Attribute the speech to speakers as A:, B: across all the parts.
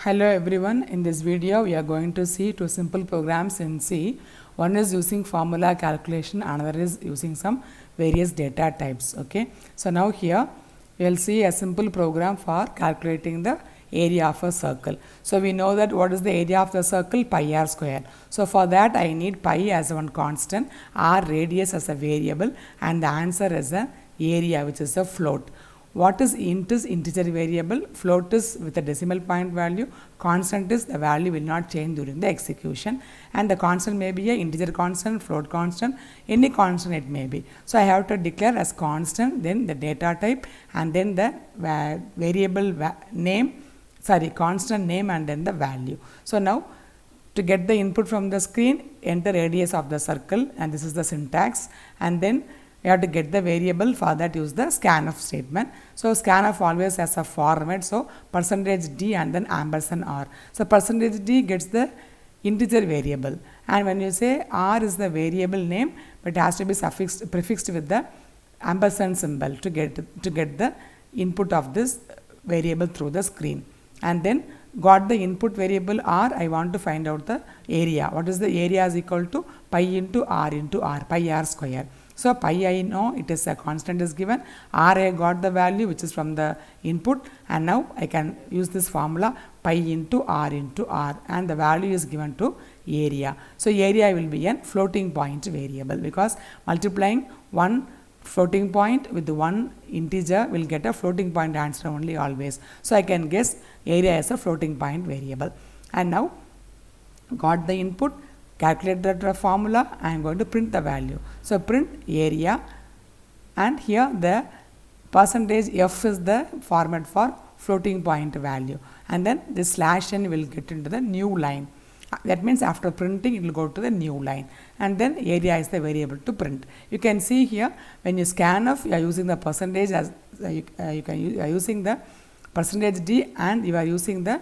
A: Hello everyone, in this video we are going to see two simple programs in C. One is using formula calculation, another is using some various data types. Okay, so now here we will see a simple program for calculating the area of a circle. So we know that what is the area of the circle? Pi r square. So for that I need pi as one constant, r radius as a variable, and the answer is a area which is a float. What is int is integer variable, float is with a decimal point value, constant is the value will not change during the execution, and the constant may be a integer constant, float constant, any constant it may be. So I have to declare as constant, then the data type, and then the variable name, constant name, and then the value. So now to get the input from the screen, enter radius of the circle, and this is the syntax, and then you have to get the variable. For that use the scanf statement. So scanf always has a format, so %d and then ampersand r. So %d gets the integer variable, and when you say r is the variable name, but it has to be prefixed with the ampersand symbol to get the input of this variable through the screen. And then got the input variable r, I want to find out the area. What is the area is equal to pi into r, pi r square. So pi I know it is a constant is given, r I got the value which is from the input, and now I can use this formula pi into r, and the value is given to area. So area will be a floating point variable, because multiplying one floating point with one integer will get a floating point answer only always. So I can guess area as a floating point variable. And now got the input, calculate that formula, I am going to print the value. So print area, and here the %f is the format for floating point value, and then this slash n will get into the new line. That means after printing it will go to the new line, and then area is the variable to print. You can see here when you scanf, you are using the percentage as you are using the %d, and you are using the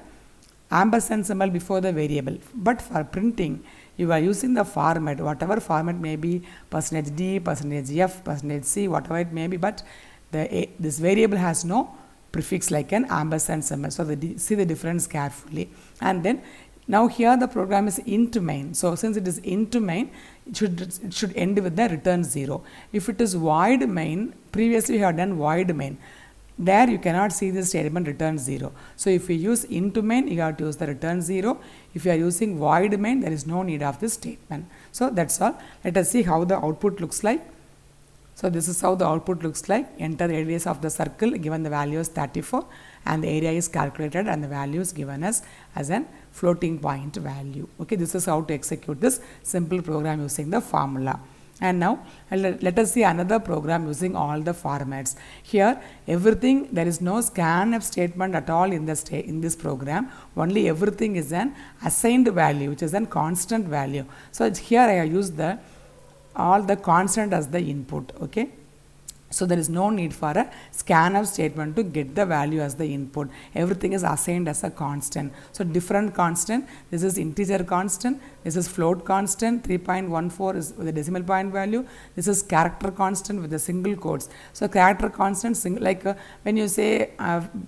A: ampersand symbol before the variable. But for printing you are using the format, whatever format may be, %d, %f, %c, whatever it may be, but this variable has no prefix like an ampersand symbol. So see the difference carefully. And then now here the program is int main. So since it is int main, it should end with the return 0. If it is void main, previously we have done void main. There you cannot see the statement return 0. So if you use int main, you have to use the return 0. If you are using void main, there is no need of this statement. So that's all. Let us see how the output looks like. So this is how the output looks like. Enter the radius of the circle, given the value is 34, and the area is calculated, and the value is given as an floating point value. Okay, this is how to execute this simple program using the formula. And now let us see another program using all the formats. Here everything, there is no scanf statement at all in this program. Only everything is an assigned value, which is a constant value. So here I have used all the constant as the input. Okay, so there is no need for a scanf statement to get the value as the input. Everything is assigned as a constant. So different constant, this is integer constant, this is float constant, 3.14 is the decimal point value, this is character constant with the single quotes. So character constant, when you say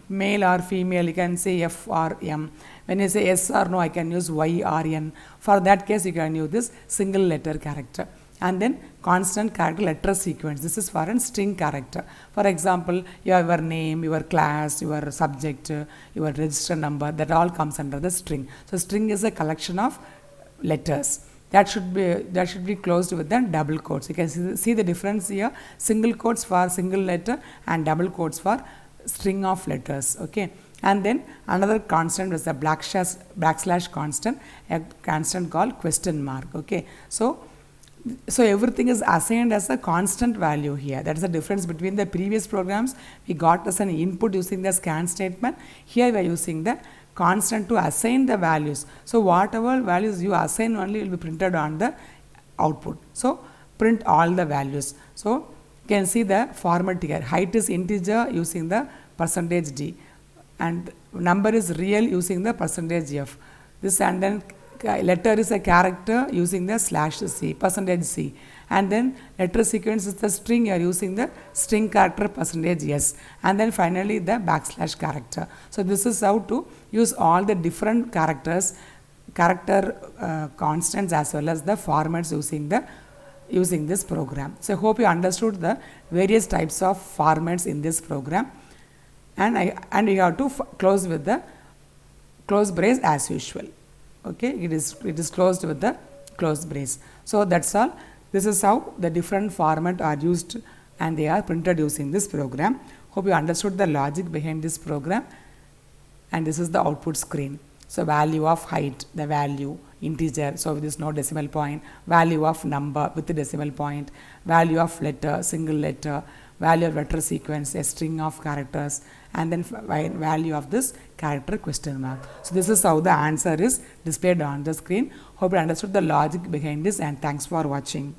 A: male or female, you can say f or m. When you say yes or no, I can use y or n. For that case you can use this single letter character. And then constant character letter sequence. This is for a string character. For example, your name, your class, your subject, your register number, that all comes under the string. So string is a collection of letters. That should be closed with the double quotes. You can see the difference here. Single quotes for single letter and double quotes for string of letters. Okay. And then another constant is the backslash constant, a constant called question mark. Okay. So everything is assigned as a constant value here. That is the difference between the previous programs. We got as an input using the scan statement. Here we are using the constant to assign the values. So whatever values you assign only will be printed on the output. So print all the values. So you can see the format here. Height is integer using the %d, and number is real using the %f. This, and then letter is a character using the /c, %c, and then letter sequence is the string, you are using the string character percentage yes, and then finally the backslash character. So this is how to use all the different characters, constants as well as the formats using this program. So I hope you understood the various types of formats in this program, and you have to close with the close brace as usual. Okay, it is closed with the close brace. So that's all. This is how the different format are used and they are printed using this program. Hope you understood the logic behind this program, and this is the output screen. So value of height, the value integer, so with this no decimal point, value of number with the decimal point, value of letter, single letter, value of letter sequence, a string of characters, and then value of this character question mark. So this is how the answer is displayed on the screen. Hope you understood the logic behind this, and thanks for watching.